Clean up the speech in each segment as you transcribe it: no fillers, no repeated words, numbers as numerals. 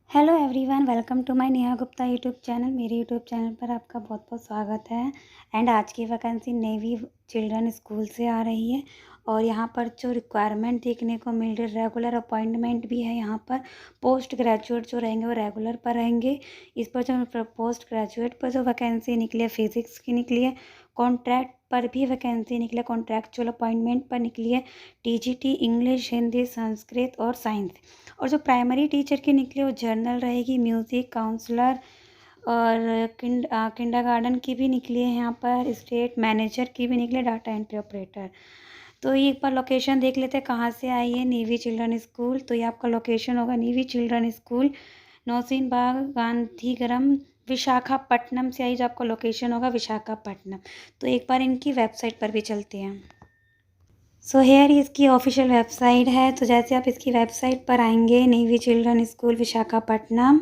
Hello everyone, welcome to my Neha Gupta YouTube channel. मेरे YouTube channel पर आपका बहुत बहुत स्वागत है। एंड आज की वैकेंसी नेवी चिल्ड्रन स्कूल से आ रही है और यहाँ पर जो रिक्वायरमेंट देखने को मिल रही है, रेगुलर अपॉइंटमेंट भी है। यहाँ पर पोस्ट ग्रेजुएट जो रहेंगे वो रेगुलर पर रहेंगे। इस पर जो पोस्ट ग्रेजुएट पर जो वैकेंसी निकली है फिज़िक्स की निकली है। कॉन्ट्रैक्ट पर भी वैकेंसी निकली है, कॉन्ट्रैक्चुअल अपॉइंटमेंट पर निकली है। टीजीटी इंग्लिश, हिंदी, संस्कृत और साइंस। और जो प्राइमरी टीचर की निकली वो जर्नल रहेगी, म्यूज़िक काउंसलर और किंडरगार्टन की भी निकली है। यहाँ पर स्टेट मैनेजर की भी निकली है, डाटा एंट्री ऑपरेटर। तो ये एक बार लोकेशन देख लेते हैं कहाँ से आई है नेवी चिल्ड्रन स्कूल। तो ये आपका लोकेशन होगा नेवी चिल्ड्रन स्कूल, नौसीन बाग, गांधीग्राम, विशाखापट्टनम से आई। जो आपका लोकेशन होगा विशाखापट्टनम। तो एक बार इनकी वेबसाइट पर भी चलते हैं। सो हेयर इसकी ऑफिशियल वेबसाइट है। तो जैसे आप इसकी वेबसाइट पर आएंगे, navy children school Visakhapatnam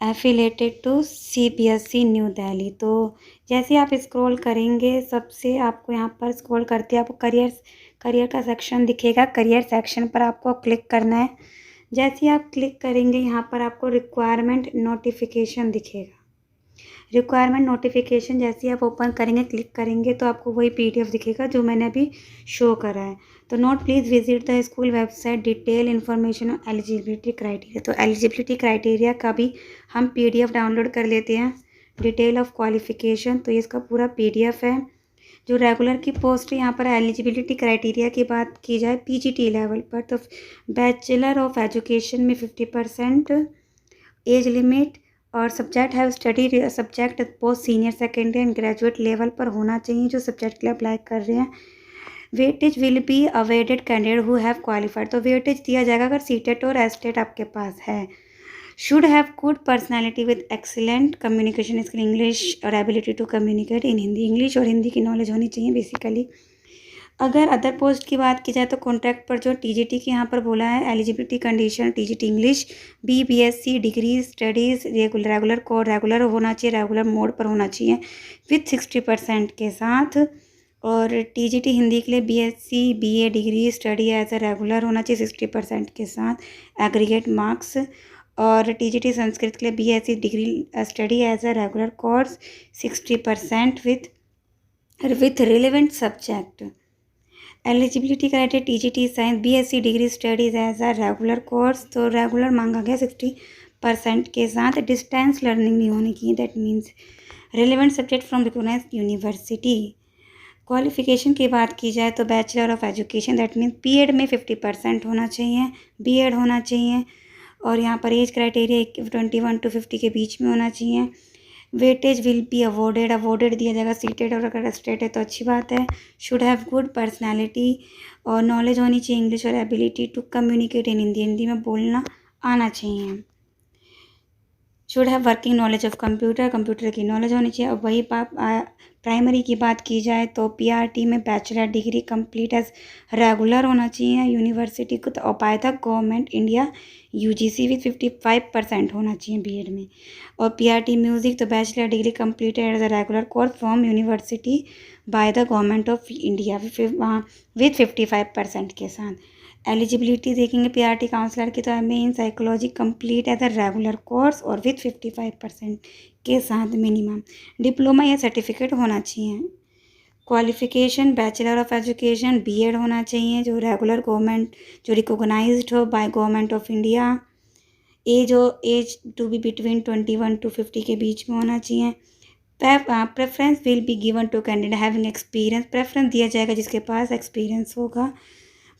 affiliated to CBSE New Delhi. तो जैसे आप स्क्रॉल करेंगे, सबसे आपको यहाँ पर स्क्रॉल करते आपको करियर का सेक्शन दिखेगा। करियर सेक्शन पर आपको क्लिक करना है। जैसे आप क्लिक करेंगे, यहाँ पर आपको रिक्वायरमेंट नोटिफिकेशन दिखेगा। रिक्वायरमेंट नोटिफिकेशन जैसे आप ओपन करेंगे, क्लिक करेंगे तो आपको वही पीडीएफ दिखेगा जो मैंने अभी शो करा है। तो note please visit the school website detail information on eligibility criteria. तो एलिजिबिलिटी क्राइटेरिया का भी हम पीडीएफ डाउनलोड कर लेते हैं। डिटेल ऑफ क्वालिफिकेशन, तो ये इसका पूरा पीडीएफ है। जो रेगुलर की पोस्ट है, यहाँ पर एलिजिबिलिटी क्राइटेरिया की बात की जाए पीजीटी लेवल पर, तो बैचलर ऑफ एजुकेशन में 50% एज लिमिट और सब्जेक्ट है study subject post senior secondary and graduate level पर होना चाहिए जो सब्जेक्ट के लिए अप्लाई कर रहे हैं। Weightage will be awarded candidate who have qualified. तो वेटेज दिया जाएगा अगर सीटेट और एस्टेट आपके पास है। Should have good personality with excellent communication skill English और ability to communicate in Hindi. English और हिंदी की नॉलेज होनी चाहिए बेसिकली। अगर अदर पोस्ट की बात की जाए तो कॉन्ट्रैक्ट पर जो टीजीटी की यहाँ पर बोला है eligibility condition, TGT English BVSc degree studies regular code regular होना चाहिए, रेगुलर मोड पर होना चाहिए विथ 60% के साथ। और टीजीटी हिंदी के लिए BSc BA degree study as a regular होना चाहिए 60% के साथ एग्रीगेट मार्क्स। और टीजीटी संस्कृत के लिए BSc degree study as a regular course 60% with relevant subject. Eligibility criteria TGT science BSc degree studies as a regular course. तो regular मांगा गया 60% के साथ। डिस्टेंस लर्निंग नहीं होनी चाहिए, that means relevant subject from recognised university. Qualification की बात की जाए तो bachelor of education, that means BEd में 50% होना चाहिए, बीएड होना चाहिए। और यहाँ पर एज क्राइटेरिया 21 to 50 के बीच में होना चाहिए। वेटेज विल बी अवॉर्डेड दिया जाएगा सीटेड और अगर स्टेट है तो अच्छी बात है। शुड हैव गुड पर्सनैलिटी और नॉलेज होनी चाहिए इंग्लिश और ability to communicate in Hindi, Hindi में बोलना आना चाहिए। Should have working knowledge of computer की नॉलेज होनी चाहिए। और वही प्राइमरी की बात की जाए तो पीआरटी में bachelor degree complete as regular होना चाहिए यूनिवर्सिटी को, तो by the government India UGC with 55% होना चाहिए बीएड में। और पीआरटी म्यूज़िक तो bachelor degree completed as a regular course from university by the government of India with 55% के साथ। एलिजिबिलिटी देखेंगे पीआरटी काउंसलर की तो MA in psychology complete as a regular course और विथ 55% के साथ मिनिमम डिप्लोमा या सर्टिफिकेट होना चाहिए। Qualification bachelor of education BEd होना चाहिए जो रेगुलर गवर्नमेंट जो रिकॉग्नाइज्ड हो by government of India. Age to be between 21 to 50 के बीच में होना चाहिए। Preference will be given to candidate having experience. Preference दिया जाएगा जिसके पास एक्सपीरियंस होगा।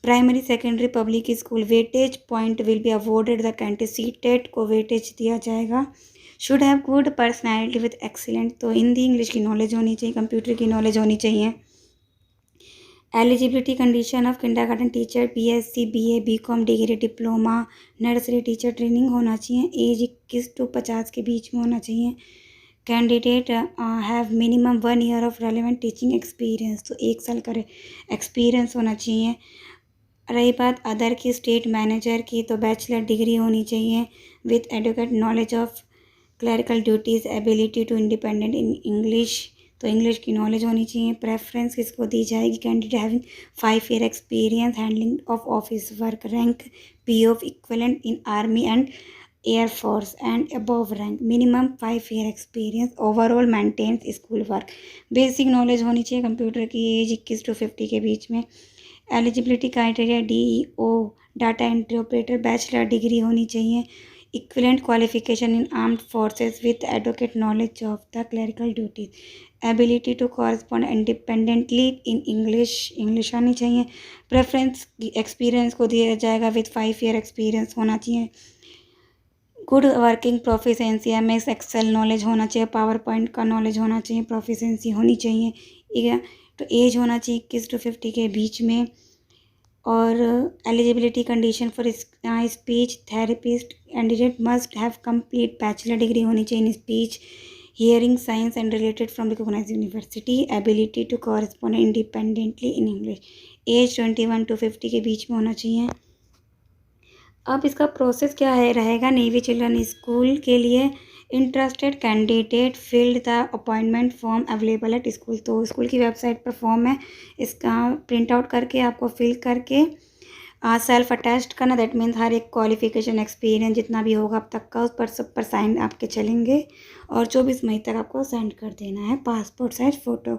Primary secondary public school weightage point will be awarded the candidate CTET को वेटेज दिया जाएगा। Should have good personality with excellent, तो हिंदी इंग्लिश की नॉलेज होनी चाहिए, कंप्यूटर की नॉलेज होनी चाहिए। Eligibility condition of kindergarten teacher BSc BA BCom degree diploma nursery teacher training होना चाहिए। एज 21 to 50 के बीच में होना चाहिए। Candidate have minimum 1 year of relevant teaching experience, तो 1 साल का एक्सपीरियंस होना चाहिए। रही बात अदर की स्टेट मैनेजर की तो बैचलर डिग्री होनी चाहिए with adequate knowledge of clerical duties ability to independent in English, तो इंग्लिश की नॉलेज होनी चाहिए। प्रेफरेंस किसको दी जाएगी candidate having 5 year experience handling of office work rank PO equivalent in army and Air Force and above rank, minimum 5 year experience, overall maintains school work, basic knowledge होनी चाहिए computer की, as 21 to 50 के बीच में, eligibility criteria DEO data entry operator, bachelor degree होनी चाहिए, equivalent qualification in armed forces with advocate knowledge of the clerical duties, ability to correspond independently in English आनी चाहिए, प्रेफरेंस एक्सपीरियंस को दिया जाएगा विद 5 year एक्सपीरियंस होना चाहिए, good working proficiency, MS excel knowledge होना चाहिए, पावर पॉइंट का नॉलेज होना चाहिए, प्रोफिशेंसी होनी चाहिए, ठीक है। तो एज होना चाहिए 21 to 50 के बीच में, और eligibility condition for speech therapist candidate must have complete bachelor degree होनी चाहिए in speech hearing science and related from recognised university, ability to correspond independently in English, age 21 to 50 के बीच में होना चाहिए। अब इसका प्रोसेस क्या है रहेगा, नेवी चिल्ड्रन स्कूल के लिए interested candidate filled the appointment form available at school, तो स्कूल की वेबसाइट पर फॉर्म है, इसका प्रिंट आउट करके आपको फिल करके सेल्फ अटैच्ड करना, दैट मीन्स हर एक क्वालिफिकेशन एक्सपीरियंस जितना भी होगा अब तक का उस पर सब पर साइन आपके चलेंगे, और 24 मई तक आपको सेंड कर देना है पासपोर्ट साइज फ़ोटो,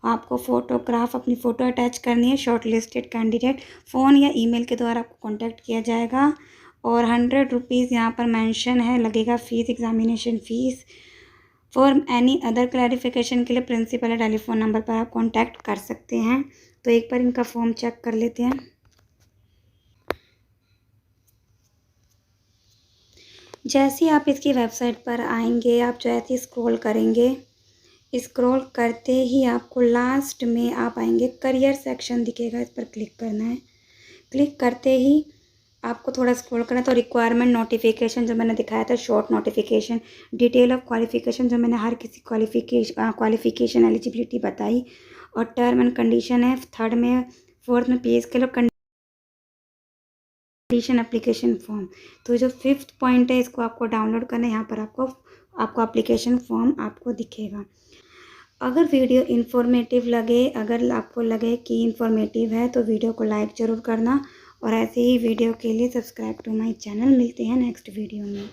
आपको फ़ोटोग्राफ अपनी फ़ोटो अटैच करनी है, शॉर्ट लिस्टेड कैंडिडेट फ़ोन या ईमेल के द्वारा आपको कॉन्टैक्ट किया जाएगा, और 100 रुपीज़ यहाँ पर मेंशन है लगेगा fees, examination fees. For any other clarification के लिए प्रिंसिपल या टेलीफोन नंबर पर आप कॉन्टैक्ट कर सकते हैं। तो एक बार इनका फॉर्म चेक कर लेते हैं। जैसे ही आप इसकी वेबसाइट पर आएंगे, आप जैसे स्क्रॉल करेंगे, स्क्रॉल करते ही आपको लास्ट में आप आएंगे, करियर सेक्शन दिखेगा, इस पर क्लिक करना है। क्लिक करते ही आपको थोड़ा स्क्रॉल करना है, तो रिक्वायरमेंट नोटिफिकेशन जो मैंने दिखाया था, short notification, detail of qualification जो मैंने हर किसी क्वालिफिकेशन एलिजिबिलिटी बताई, और टर्म एंड कंडीशन है थर्ड में, फोर्थ में पे स्केल और कंडीशन एप्लीकेशन फॉर्म। तो जो 5th पॉइंट है इसको आपको डाउनलोड करना है, यहाँ पर आपको एप्लीकेशन फॉर्म आपको दिखेगा। अगर वीडियो इन्फॉर्मेटिव लगे, अगर आपको लगे कि इन्फॉर्मेटिव है, तो वीडियो को लाइक ज़रूर करना, और ऐसे ही वीडियो के लिए सब्सक्राइब टू माय चैनल। मिलते हैं नेक्स्ट वीडियो में।